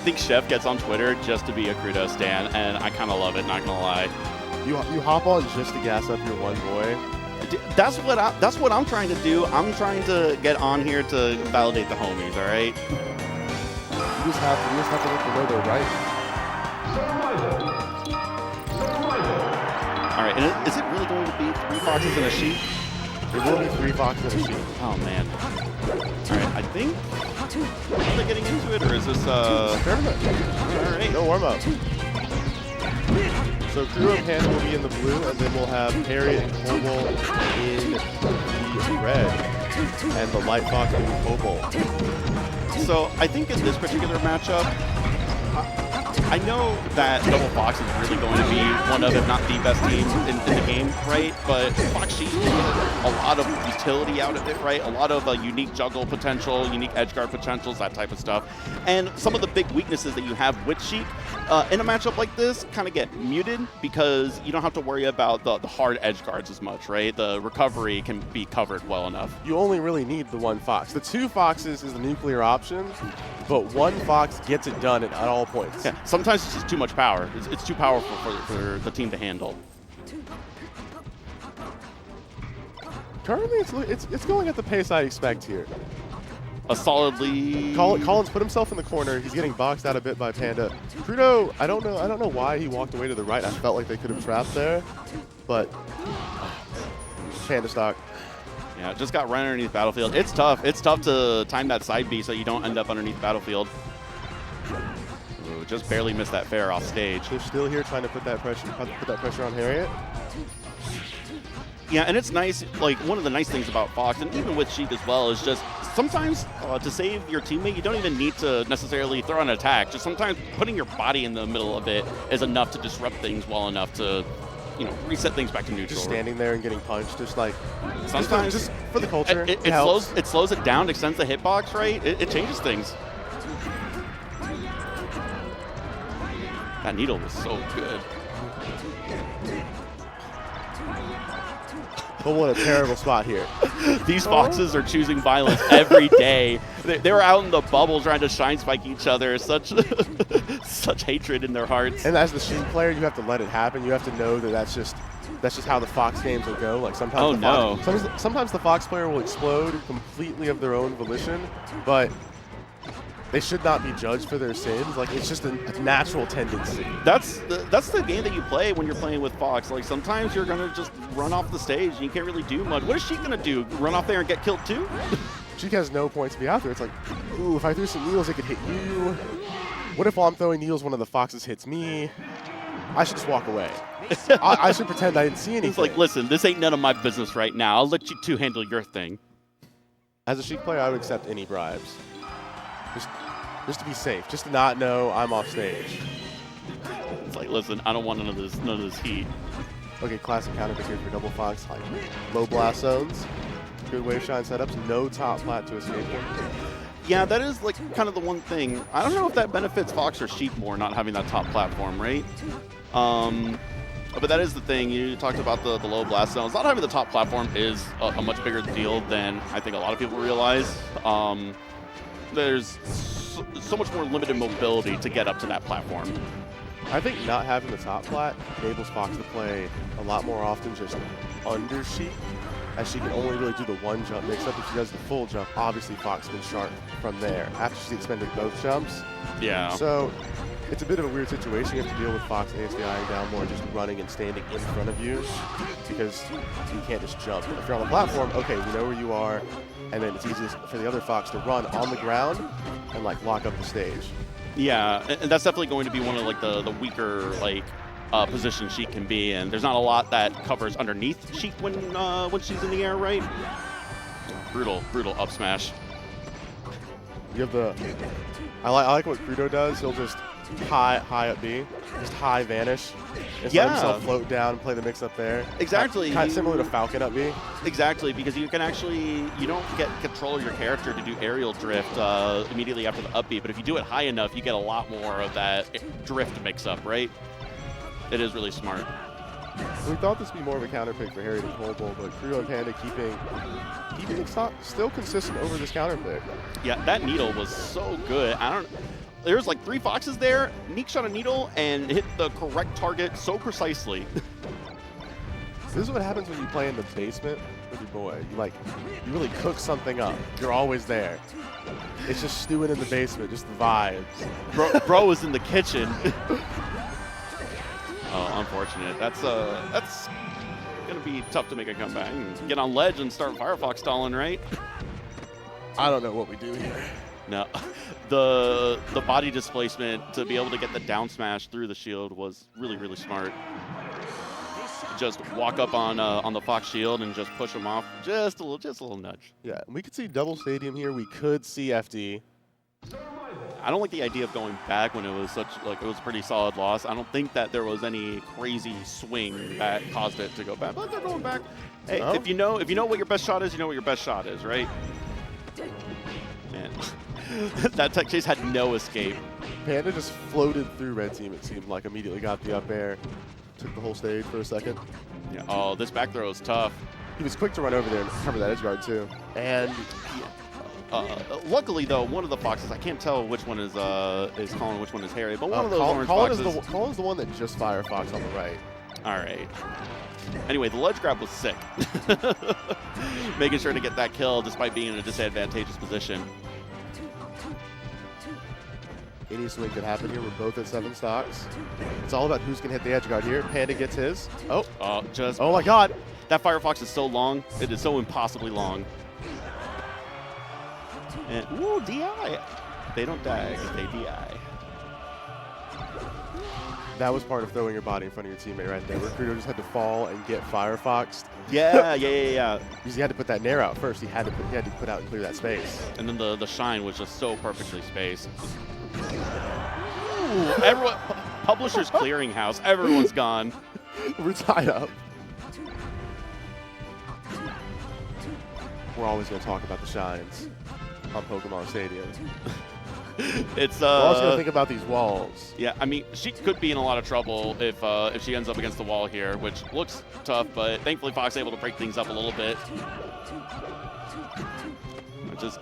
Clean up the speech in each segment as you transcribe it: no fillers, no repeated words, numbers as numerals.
I think Chef gets on Twitter just to be a Krudo stan, and I kind of love it, not gonna lie. You hop on just to gas up your one boy. That's what I'm trying to do. I'm trying to get on here to validate the homies, all right? You just have to let them know they're right. All right, and is it really going to be 3 foxes and a sheep? There will be 3 foxes and a sheep. Oh man. All right, I think. Are they getting into it, or is this tournament? All right. No warm up. So Krudo and Panda will be in the blue, and then we'll have Harriet and Colbol in the red, and the light fox will be Colbol. So I think in this particular matchup, I know that Double Fox is really going to be one of, if not the best teams in the game, right? But Fox Sheep can get a lot of utility out of it, right? A lot of unique juggle potential, unique edge guard potentials, that type of stuff. And some of the big weaknesses that you have with Sheep in a matchup like this kind of get muted because you don't have to worry about the hard edge guards as much, right? The recovery can be covered well enough. You only really need the 1 fox. The 2 foxes is the nuclear option, but 1 fox gets it done at all points. Yeah, sometimes it's just too much power. It's too powerful for the team to handle. Currently, it's going at the pace I expect here. A solidly. Collins put himself in the corner. He's getting boxed out a bit by Panda. Krudo, I don't know why he walked away to the right. I felt like they could have trapped there, but Panda stock. Yeah, just got right underneath Battlefield. It's tough. It's tough to time that side B so you don't end up underneath Battlefield. Ooh, just barely missed that fair off stage. They're still here trying to put that pressure on Harriet. Yeah, and it's nice, like, one of the nice things about Fox, and even with Sheik as well, is just sometimes to save your teammate, you don't even need to necessarily throw an attack. Just sometimes putting your body in the middle of it is enough to disrupt things well enough to, you know, reset things back to neutral. Just standing there and getting punched, just like, sometimes just for the culture. It slows it down, extends the hitbox, right? It changes things. That needle was so good. But what a terrible spot here. These foxes are choosing violence every day. They were out in the bubble trying to shine spike each other. Such hatred in their hearts. And as the Sheik player, you have to let it happen. You have to know that that's just how the Fox games will go. Like sometimes sometimes the Fox player will explode completely of their own volition, but they should not be judged for their sins. Like, it's just a natural tendency. That's the game that you play when you're playing with Fox. Like, sometimes you're gonna just run off the stage and you can't really do much. What is she gonna do? Run off there and get killed too? Sheik has no point to be out there. It's like, ooh, if I threw some needles, it could hit you. What if while I'm throwing needles, one of the foxes hits me? I should just walk away. I should pretend I didn't see anything. It's like, listen, this ain't none of my business right now. I'll let you two handle your thing. As a Sheik player, I would accept any bribes. Just to be safe, just to not know I'm off stage. It's like, listen, I don't want none of this heat. Okay, classic counter pick here for Double Fox. Like low blast zones, good wave shine setups, no top plat to escape them. Yeah, that is like kind of the one thing. I don't know if that benefits Fox or Sheik more, not having that top platform, right? But that is the thing. You talked about the low blast zones. Not having the top platform is a much bigger deal than I think a lot of people realize. There's so much more limited mobility to get up to that platform. I think not having the top plat enables Fox to play a lot more often just under Sheik, as she can only really do the 1 jump mix-up. If she does the full jump, obviously Fox can sharp from there after she's expended both jumps. Yeah. So it's a bit of a weird situation. You have to deal with Fox ASDIing down more, just running and standing in front of you, because you can't just jump. If you're on the platform, okay, we know where you are, and then it's easiest for the other Fox to run on the ground and like lock up the stage. Yeah, and that's definitely going to be one of like the weaker like positions Sheik can be in. There's not a lot that covers underneath Sheik when she's in the air, right? Brutal up smash. You have the I like what Krudo does. He'll just high up B, just high vanish, and let himself float down and play the mix up there. Exactly. Kind of similar to Falcon up B. Exactly, because you can actually, you don't get control of your character to do aerial drift immediately after the up B, but if you do it high enough, you get a lot more of that drift mix up, right? It is really smart. We thought this would be more of a counter pick for Harriet and Colbol, but Krudo and Panda keeping still consistent over this counter pick. Yeah, that needle was so good. there's like 3 foxes there. Neek shot a needle and hit the correct target so precisely. This is what happens when you play in the basement with your boy. You really cook something up. You're always there. It's just stewing in the basement, just the vibes. Bro was in the kitchen. Oh, unfortunate. That's gonna be tough to make a comeback. Get on ledge and start Firefox stalling, right? I don't know what we do here. No, the body displacement to be able to get the down smash through the shield was really, really smart. Just walk up on the Fox shield and just push him off. Just a little nudge. Yeah, we could see double stadium here. We could see FD. I don't like the idea of going back when it was it was a pretty solid loss. I don't think that there was any crazy swing that caused it to go back. But they're going back. Hey, if you know what your best shot is, you know what your best shot is, right? Man, that tech chase had no escape. Panda just floated through red team. It seemed like immediately got the up air, took the whole stage for a second. Yeah. Oh, this back throw is tough. He was quick to run over there and cover that edge guard too. And luckily, though, one of the foxes, I can't tell which one is Colin, which one is Harriet, but one of those orange foxes. Colin's the one that just Firefox on the right. All right. Anyway, the ledge grab was sick. Making sure to get that kill despite being in a disadvantageous position. Any swing could happen here. We're both at 7 stocks. It's all about who's going to hit the edge guard here. Panda gets his. Oh my God. That Firefox is so long. It is so impossibly long. And, ooh, DI. They don't die, they DI. That was part of throwing your body in front of your teammate right there. Where Krudo just had to fall and get Firefoxed. Yeah. Because he had to put that nair out first. He had to put out and clear that space. And then the shine was just so perfectly spaced. Ooh, everyone, Publisher's Clearinghouse, everyone's gone. We're tied up. We're always going to talk about the shines on Pokemon Stadium. We're also going to think about these walls. Yeah, I mean, she could be in a lot of trouble if she ends up against the wall here, which looks tough, but thankfully Fox is able to break things up a little bit.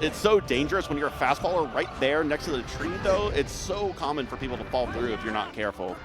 It's so dangerous when you're a fastballer right there next to the tree, though. It's so common for people to fall through if you're not careful.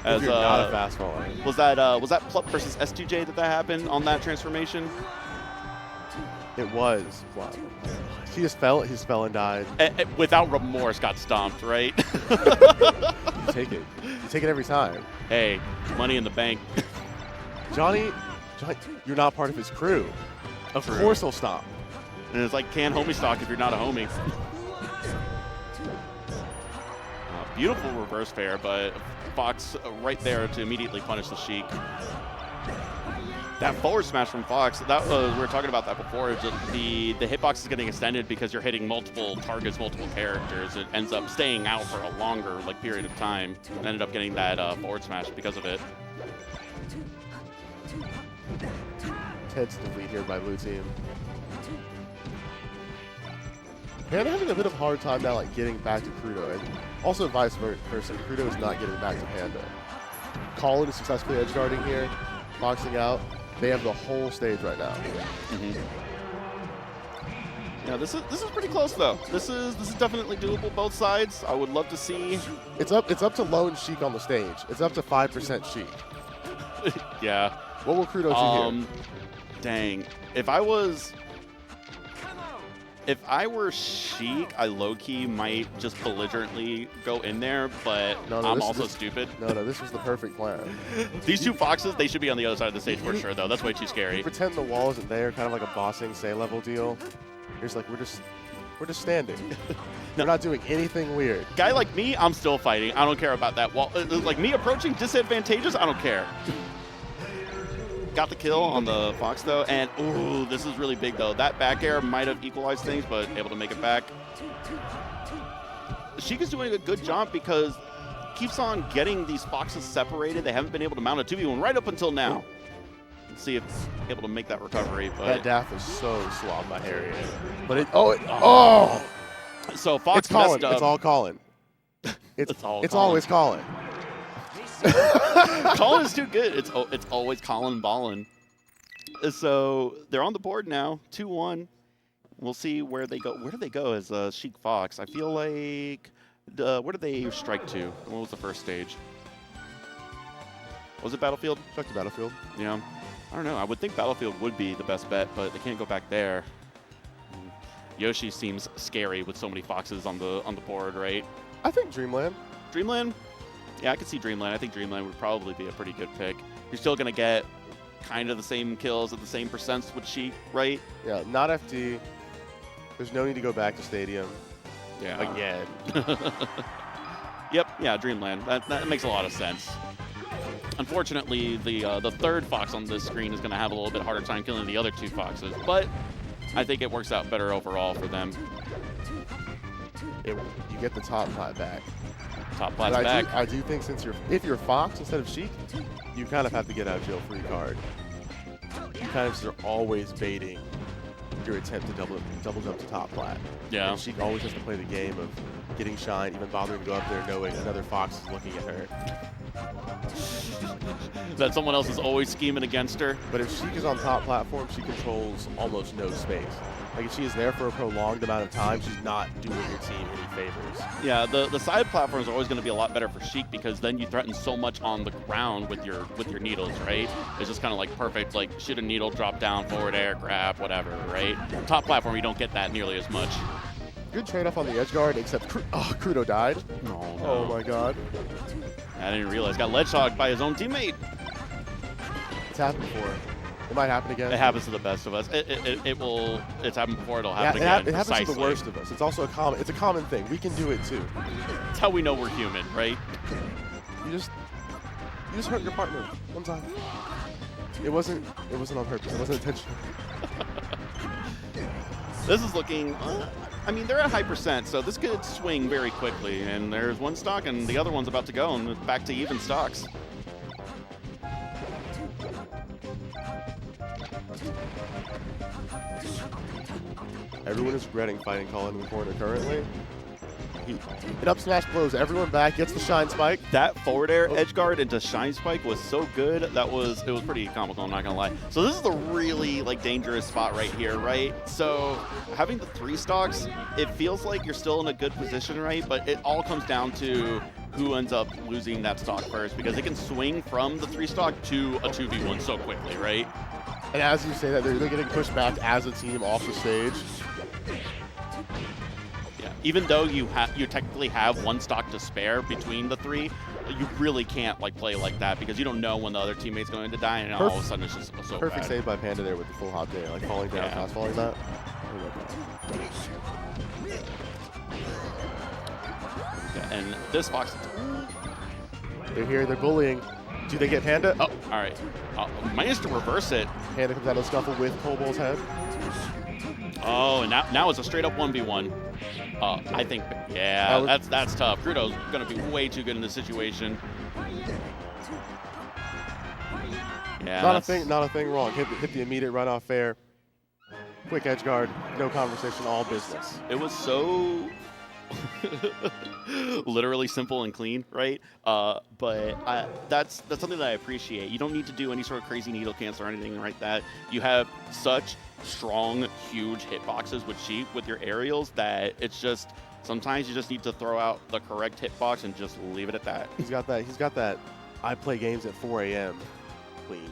If you're not a fastballer. Was that Plup versus S2J that happened on that transformation? It was. Wow. He just fell and died. Without remorse, got stomped, right? You take it. You take it every time. Hey, money in the bank. Johnny, you're not part of his crew. Of course he'll stop. And it's like, can't homie stock if you're not a homie. Beautiful reverse fair, but Fox right there to immediately punish the Sheik. That forward smash from Fox, we were talking about that before. Just the hitbox is getting extended because you're hitting multiple targets, multiple characters. It ends up staying out for a longer period of time, and ended up getting that forward smash because of it. Tentative lead here by blue team. Panda having a bit of a hard time now, getting back to Krudo, and also vice versa. Krudo is not getting back to Panda. Colin is successfully edge guarding here, boxing out. They have the whole stage right now. Yeah, this is pretty close though. This is definitely doable both sides. I would love to see. It's up to lone Sheik on the stage. It's up to 5% Sheik. Yeah. What will Krudo do here? Dang. If I were Sheik, I low-key might just belligerently go in there, but I'm also stupid. No, this was the perfect plan. These two foxes, they should be on the other side of the stage for sure, though. That's way too scary. You pretend the wall isn't there, kind of like a bossing say level deal. You're just like, we're just standing. We're not doing anything weird. Guy like me, I'm still fighting. I don't care about that wall. Like me approaching disadvantageous, I don't care. Got the kill on the Fox, though, and ooh, this is really big, though. That back air might have equalized things, but able to make it back. Sheik is doing a good job because keeps on getting these Foxes separated. They haven't been able to mount a 2v1 right up until now. Let's see if able to make that recovery. But that daff is so swabbed by Harriet. But So Fox it's Colin. messed up. It's all Colin. It's always Colin. Colin is too good. It's always Colin ballin'. So they're on the board now, 2-1. We'll see where they go. Where do they go as Sheik Fox? I feel like Where did they strike to? What was the first stage? Was it Battlefield? Strike to Battlefield. Yeah. I don't know. I would think Battlefield would be the best bet, but they can't go back there. Yoshi seems scary with so many foxes on the board, right? I think Dreamland. Dreamland? Yeah, I could see Dreamland. I think Dreamland would probably be a pretty good pick. You're still going to get kind of the same kills at the same percents with Sheik, right? Yeah, not FD. There's no need to go back to Stadium. Yeah. Again. Yep, yeah, Dreamland. That makes a lot of sense. Unfortunately, the third fox on this screen is going to have a little bit harder time killing the other two foxes, but I think it works out better overall for them. You get the top plat back. Top plat's back. I do think if you're Fox instead of Sheik, you kind of have to get out of jail free card. You kind of just are always baiting your attempt to double jump to top plat. Yeah. And Sheik always has to play the game of getting shine, even bothering to go up there knowing another Fox is looking at her. That someone else is always scheming against her. But if Sheik is on top platform, she controls almost no space. Like if she is there for a prolonged amount of time, she's not doing your team any favors. Yeah, the side platforms are always going to be a lot better for Sheik because then you threaten so much on the ground with your needles, right? It's just kind of like perfect, like shoot a needle, drop down, forward air, grab, whatever, right? Top platform, you don't get that nearly as much. Good trade-off on the edge guard, except Krudo died. No. Oh my god. I didn't realize. Got ledge hogged by his own teammate. It's happened before. It might happen again. It happens to the best of us. It will. It's happened before. It'll happen again. It happens precisely. to the worst of us. It's also a common thing. We can do it too. It's how we know we're human, right? You just hurt your partner one time. It wasn't on purpose. It wasn't intentional. This is looking. I mean, they're at high percent, so this could swing very quickly. And there's one stock, and the other one's about to go, and back to even stocks. Everyone is regretting fighting Colin in the corner currently. It up smash blows everyone back, gets the shine spike. That forward air edge guard into shine spike was so good. It was pretty comical, I'm not gonna lie. So this is the really like dangerous spot right here, right? So having the 3 stocks, it feels like you're still in a good position, right? But it all comes down to who ends up losing that stock first, because it can swing from the 3 stock to a 2v1 so quickly, right? And as you say that, they're getting pushed back as a team off the stage. Even though you technically have 1 stock to spare between the 3, you really can't like play like that because you don't know when the other teammate's going to die, and all of a sudden it's just so perfect bad. save by Panda there with the full hot day, like falling down, fast falling that. Yeah, and this Fox, they're here, they're bullying. Do they get Panda? Oh, all right, managed to reverse it. Panda comes out of the scuffle with Colbol's head. Oh, and now it's a straight up 1v1. I think, yeah, that's tough. Krudo's going to be way too good in this situation. Yeah, not a thing wrong. Hit the immediate runoff fair. Quick edge guard, no conversation, all business. It was so literally simple and clean, right? But that's something that I appreciate. You don't need to do any sort of crazy needle cancel or anything like that. You have such strong, huge hitboxes with Sheik with your aerials that it's just sometimes you just need to throw out the correct hitbox and just leave it at that. He's got that I play games at 4 a.m. clean.